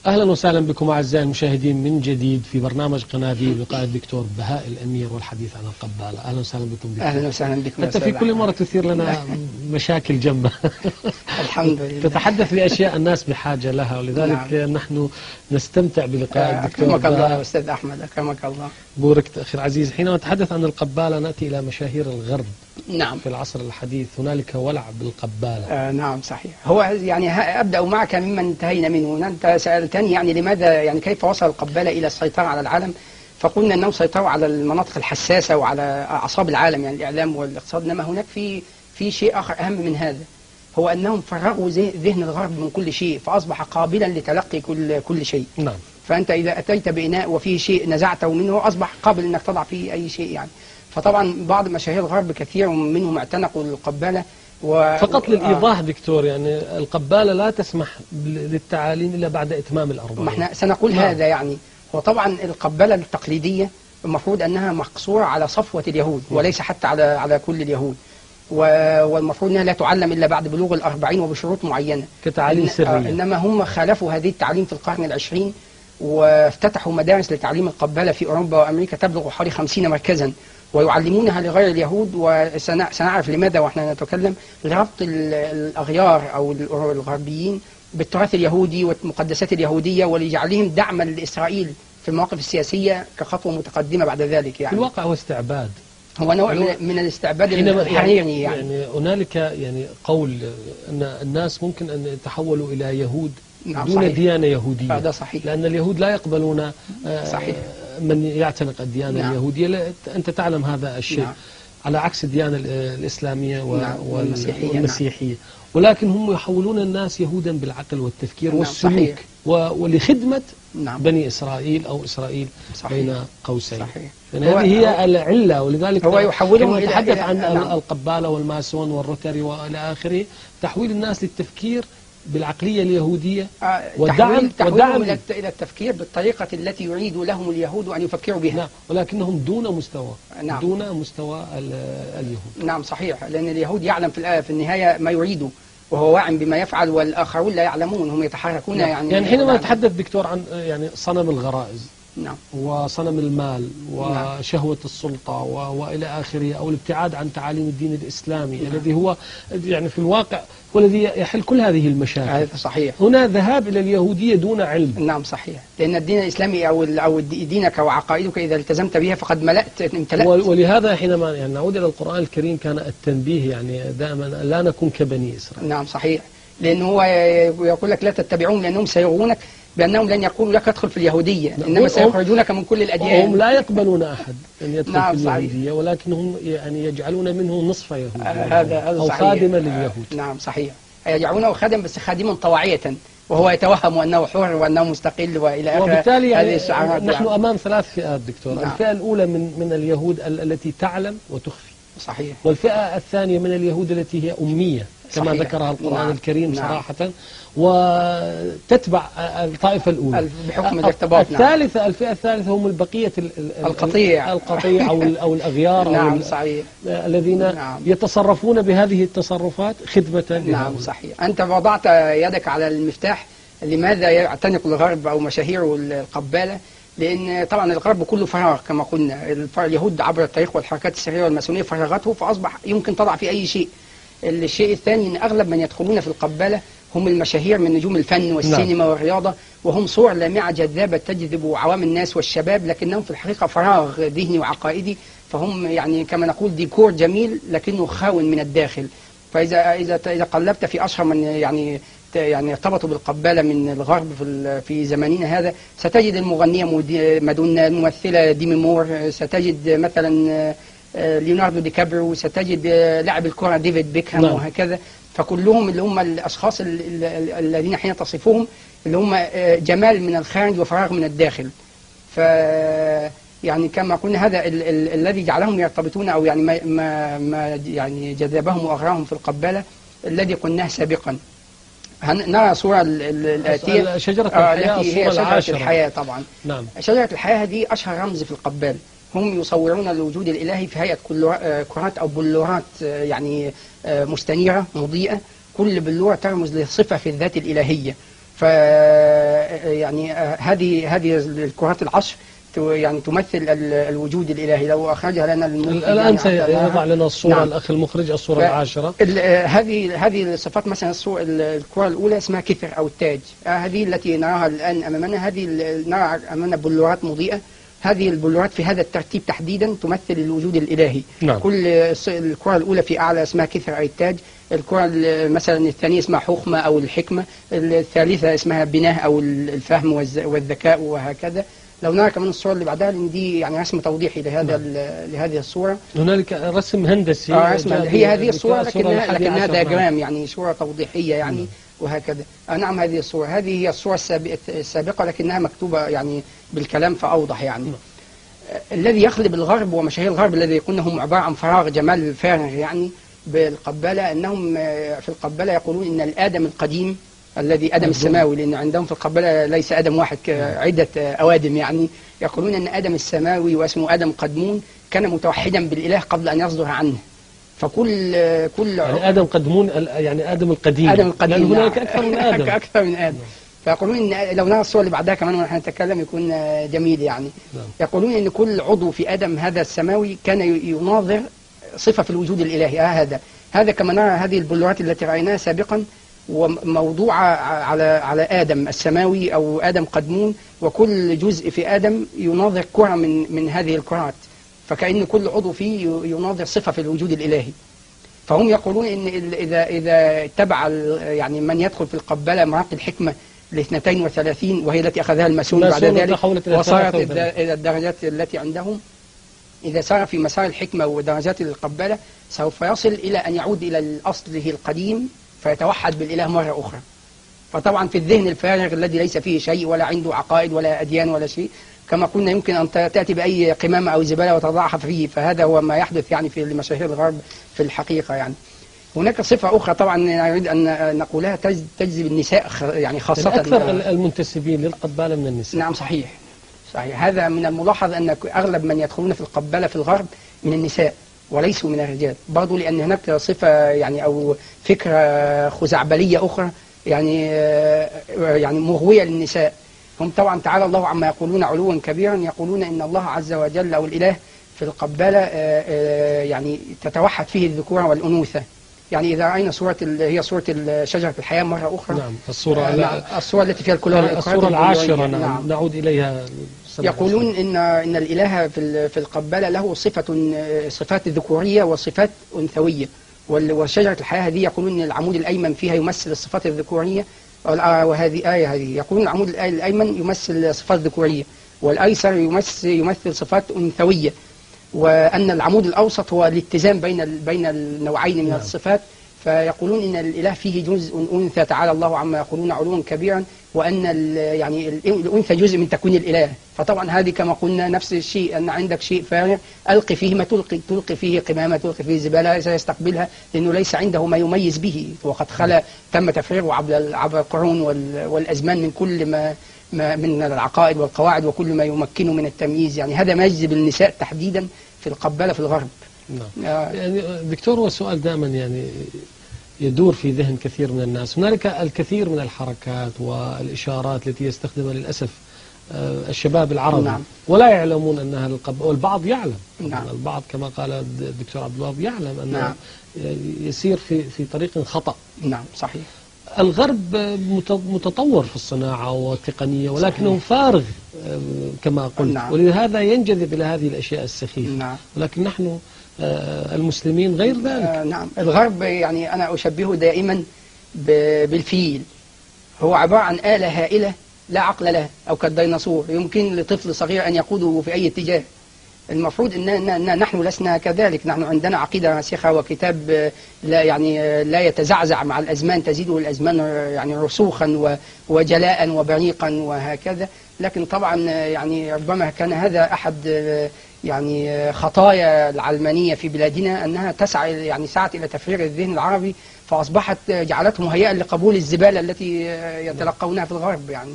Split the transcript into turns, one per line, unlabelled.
أهلا وسهلا بكم أعزائي المشاهدين من جديد في برنامج قناديل لقاء الدكتور بهاء الأمير والحديث عن القبالة. أهلا وسهلا بكم دكتور.
أهلا وسهلا بكم.
أنت في كل مرة تثير لنا مشاكل جنبه.
الحمد لله.
تتحدث بأشياء الناس بحاجة لها، ولذلك نحن نستمتع بلقاء الدكتور.
أكرمك الله يا أستاذ أحمد، أكرمك الله.
بوركت أخي العزيز. حينما نتحدث عن القبالة نأتي إلى مشاهير الغرب.
نعم.
في العصر الحديث هنالك ولع بالقبالة.
نعم صحيح. هو يعني أبدأ معك ممن انتهينا منه. أنت سألتني يعني لماذا، يعني كيف وصل القبالة إلى السيطرة على العالم؟ فقلنا أنهم سيطروا على المناطق الحساسة وعلى أعصاب العالم، يعني الإعلام والاقتصاد. إنما هناك في شيء آخر أهم من هذا، هو أنهم فرغوا ذهن الغرب من كل شيء، فأصبح قابلا لتلقي كل شيء.
نعم.
فأنت إذا أتيت بإناء وفيه شيء نزعته منه أصبح قابل أنك تضع فيه أي شيء يعني. فطبعا بعض مشاهير الغرب كثير منهم اعتنقوا القبالة.
فقط للإيضاح دكتور، يعني القبالة لا تسمح للتعاليم إلا بعد إتمام ال40.
ما احنا سنقول هذا يعني. وطبعا القبالة التقليدية المفروض أنها مقصورة على صفوة اليهود وليس حتى على كل اليهود، والمفروض أنها لا تعلم إلا بعد بلوغ ال40 وبشروط معينة
كتعاليم سرية.
إنما هم خالفوا هذه التعليم في القرن العشرين، وافتتحوا مدارس لتعليم القبالة في أوروبا وأمريكا تبلغ حوالي 50 مركزا، ويعلمونها لغير اليهود. وسنعرف لماذا وإحنا نتكلم، لربط الأغيار أو الغربيين بالتراث اليهودي والمقدسات اليهودية، ولجعلهم دعما لإسرائيل في المواقف السياسية كخطوة متقدمة بعد ذلك. يعني
في الواقع هو استعباد،
هو نوع من الاستعباد الحريري
يعني هنالك يعني قول أن الناس ممكن أن يتحولوا إلى يهود
نعم
دون
صحيح.
ديانة يهودية.
هذا صحيح.
لأن اليهود لا يقبلون
صحيح.
من يعتنق الديانة
نعم.
اليهودية. أنت تعلم هذا الشيء.
نعم.
على عكس الديانة الإسلامية
نعم.
والمسيحية. نعم. ولكن هم يحولون الناس يهودا بالعقل والتفكير
نعم.
والسلوك
صحيح.
ولخدمة
نعم.
بني إسرائيل أو إسرائيل.
صحيح.
بين قوسين.
صحيح.
يعني هذه هي العلة، ولذلك
هو يحولهم
نتحدث عن
نعم.
القبالة والماسون والروتري وإلى آخره، تحويل الناس للتفكير بالعقلية اليهودية
ودعم إلى التفكير بالطريقة التي يريد لهم اليهود أن يفكروا بها.
نعم. ولكنهم دون مستوى.
نعم.
دون مستوى اليهود.
نعم صحيح. لأن اليهود يعلم في النهاية ما يريده، وهو واعٍ بما يفعل، والآخرون لا يعلمون، هم يتحركون.
نعم. يعني حينما نتحدث دكتور عن يعني صنم الغرائز.
نعم.
وصنم المال وشهوة
نعم.
السلطة وإلى آخره، أو الابتعاد عن تعاليم الدين الإسلامي. نعم. الذي هو يعني في الواقع هو الذي يحل كل هذه المشاكل.
هذا صحيح.
هنا ذهاب إلى اليهودية دون علم.
نعم صحيح. لأن الدين الإسلامي أو دينك وعقائدك إذا التزمت بها فقد امتلأت.
ولهذا حينما يعني نعود إلى القرآن الكريم كان التنبيه يعني دائما لا نكون كبني إسرائيل.
نعم صحيح. لأنه هو يقول لك لا تتبعون لأنهم سيغرونك بأنهم لن يقولوا لك ادخل في اليهودية، إنما سيخرجونك من كل الأديان.
هم لا يقبلون أحد أن يدخل
نعم
في اليهودية، ولكنهم يعني يجعلون منه نصف يهودي
هذا
أو
صحيح.
خادما لليهود.
نعم صحيح. يجعلونه خادم، بس خادما طواعية، وهو يتوهم أنه حر وأنه مستقل وإلى آخره.
وبالتالي يعني
الشعارات
نحن أمام ثلاث فئات دكتور.
نعم.
الفئة الأولى من اليهود التي تعلم وتخفي.
صحيح.
والفئة الثانية من اليهود التي هي أمية كما
صحيح.
ذكرها القرآن
نعم.
الكريم
نعم.
صراحة، وتتبع الطائفة الأولى
بحكم الارتباط.
الثالثة الفئة الثالثة هم البقية القطيع أو الأغيار.
نعم صحيح.
الذين
نعم.
يتصرفون بهذه التصرفات خدمة.
نعم صحيح. أنت وضعت يدك على المفتاح. لماذا يعتنق الغرب أو مشاهير القبالة؟ لأن طبعا الغرب كله فراغ كما قلنا. اليهود عبر التاريخ والحركات السرية والماسونية فرغته، فأصبح يمكن تضع في أي شيء. الشيء الثاني أن أغلب من يدخلون في القبالة هم المشاهير من نجوم الفن والسينما. نعم. والرياضة، وهم صور لامعة جذابة تجذب عوام الناس والشباب، لكنهم في الحقيقة فراغ ذهني وعقائدي. فهم يعني كما نقول ديكور جميل لكنه خاون من الداخل. فإذا قلبت في أشهر من يعني ارتبطوا بالقبالة من الغرب في زماننا هذا، ستجد المغنية مادونا، الممثلة ديمي مور، ستجد مثلا ليوناردو دي كابريو، ستجد لاعب الكرة ديفيد بيكهام. نعم. وهكذا. فكلهم اللي هم الأشخاص الذين حين تصفهم اللي هم جمال من الخارج وفراغ من الداخل. ف يعني كما قلنا هذا الذي جعلهم يرتبطون، أو يعني ما يعني جذبهم وأغراهم في القبالة الذي قلناه سابقا. نرى صورة الآتية.
شجرة الحياة.
التي هي شجرة الحياة طبعا.
نعم.
شجرة الحياة دي أشهر رمز في القبال. هم يصورون الوجود الإلهي في هيئة كرات أو بلورات يعني مستنيرة مضيئة. كل بلورة ترمز لصفة في الذات الإلهية. يعني هذه الكرات العشر يعني تمثل الوجود الإلهي. لو أخرجها لنا
الآن سيضع لنا الصورة. نعم. الأخ المخرج الصورة العاشرة.
هذه الصفات، مثلا الكرة الأولى اسمها كثر أو التاج، هذه التي نراها الآن أمامنا، هذه نرى أمامنا بلورات مضيئة. هذه البلورات في هذا الترتيب تحديدا تمثل الوجود الإلهي.
نعم.
كل الكرة الأولى في أعلى اسمها كثر أي التاج، الكرة مثلا الثانية اسمها حكمة أو الحكمة، الثالثة اسمها بناه أو الفهم والذكاء وهكذا. لو نرى كمان الصورة اللي بعدها، لأن دي يعني رسم توضيحي لهذه الصورة.
هنالك رسم هندسي.
هي هذه الصورة لكنها دياجرام، يعني صورة توضيحية يعني. وهكذا. نعم، هذه الصورة، هذه هي الصورة السابقة لكنها مكتوبة يعني بالكلام فأوضح يعني. الذي يخلب الغرب ومشاهير الغرب الذي يقولون هم عبارة عن فراغ جمال فارغ يعني بالقبالة، أنهم في القبالة يقولون إن الآدم القديم الذي آدم السماوي، لأن عندهم في القبالة ليس آدم واحد، عدة أوادم يعني. يقولون أن آدم السماوي واسمه آدم قدمون كان متوحدا بالإله قبل أن يصدر عنه. فكل
يعني آدم قدمون يعني آدم القديم. لأن هناك أكثر من آدم.
أكثر من آدم. فيقولون إن لو نرى الصور اللي بعدها كمان ونحن نتكلم يكون جميل يعني. يقولون إن كل عضو في آدم هذا السماوي كان يناظر صفة في الوجود الإلهي. هذا كما نرى هذه البلورات التي رأيناها سابقا وموضوعة على آدم السماوي أو آدم قدمون، وكل جزء في آدم يناظر كرة من هذه الكرات، فكأن كل عضو فيه يناظر صفة في الوجود الإلهي. فهم يقولون إن إذا اتبع يعني من يدخل في القبالة مراقي الحكمة ل 32 وهي التي أخذها الماسون بعد ذلك وصارت إلى الدرجات التي عندهم، إذا سار في مسار الحكمة ودرجات القبالة سوف يصل إلى أن يعود إلى أصله القديم فيتوحد بالإله مرة أخرى. فطبعا في الذهن الفارغ الذي ليس فيه شيء ولا عنده عقائد ولا أديان ولا شيء، كما قلنا يمكن أن تأتي بأي قمامة أو زبالة وتضعها فيه. فهذا هو ما يحدث يعني في مشاهير الغرب في الحقيقة يعني. هناك صفة أخرى طبعا نريد أن نقولها تجذب النساء يعني خاصة.
يعني أكثر المنتسبين للقبالة من النساء.
نعم صحيح. هذا من الملاحظ أن أغلب من يدخلون في القبالة في الغرب من النساء وليسوا من الرجال، برضو لأن هناك صفة يعني أو فكرة خزعبلية أخرى يعني مغوية للنساء. هم طبعا تعالى الله عما يقولون علوا كبيرا، يقولون إن الله عز وجل أو الإله في القبالة يعني تتوحد فيه الذكورة والأنوثة. يعني إذا رأينا هي صورة شجرة الحياة مرة أخرى.
نعم. الصورة
التي فيها الكلها
الصورة العاشرة. نعم. نعود إليها.
يقولون إن الإله في القبالة له صفات ذكورية وصفات أنثوية، وشجرة الحياة هذه يقولون إن العمود الأيمن فيها يمثل الصفات الذكورية، وهذه هذه يقولون العمود الأيمن يمثل صفات ذكورية والأيسر يمثل صفات أنثوية، وأن العمود الأوسط هو الاتزان بين النوعين من الصفات. فيقولون إن الإله فيه جزء أنثى تعالى الله عما يقولون علوا كبيرا، وأن يعني الأنثى جزء من تكوين الإله. فطبعا هذه كما قلنا نفس الشيء، أن عندك شيء فارغ ألقي فيه ما تلقي فيه قمامة، تلقي فيه زبالة سيستقبلها، لأنه ليس عنده ما يميز به، وقد تم تفريغه عبر القرون والأزمان من كل ما من العقائد والقواعد وكل ما يمكنه من التمييز. يعني هذا ما يجذب النساء تحديدا في القبالة في الغرب.
نعم. يعني دكتور، هو السؤال دائما يعني يدور في ذهن كثير من الناس. هنالك الكثير من الحركات والإشارات التي يستخدمها للأسف الشباب العربي.
نعم.
ولا يعلمون أنها للقبالة، والبعض يعلم.
نعم.
البعض كما قال الدكتور عبد الوهاب يعلم أنه
نعم.
يسير في طريق خطأ.
نعم صحيح.
الغرب متطور في الصناعة والتقنية ولكنه فارغ كما قلت.
نعم.
ولهذا ينجذب إلى هذه الأشياء السخيفة.
نعم.
ولكن نحن المسلمين غير ذلك.
نعم. الغرب يعني أنا أشبهه دائما بالفيل، هو عبارة عن آلة هائلة لا عقل لها، أو كالديناصور يمكن لطفل صغير أن يقوده في أي اتجاه. المفروض أن نحن لسنا كذلك، نحن عندنا عقيدة راسخة وكتاب لا يتزعزع مع الأزمان، تزيده الأزمان يعني رسوخا وجلاء وبريقا وهكذا. لكن طبعا يعني ربما كان هذا أحد يعني خطايا العلمانية في بلادنا، أنها سعت إلى تفريغ الذهن العربي، فأصبحت جعلته مهيئا لقبول الزبالة التي يتلقونها في الغرب يعني.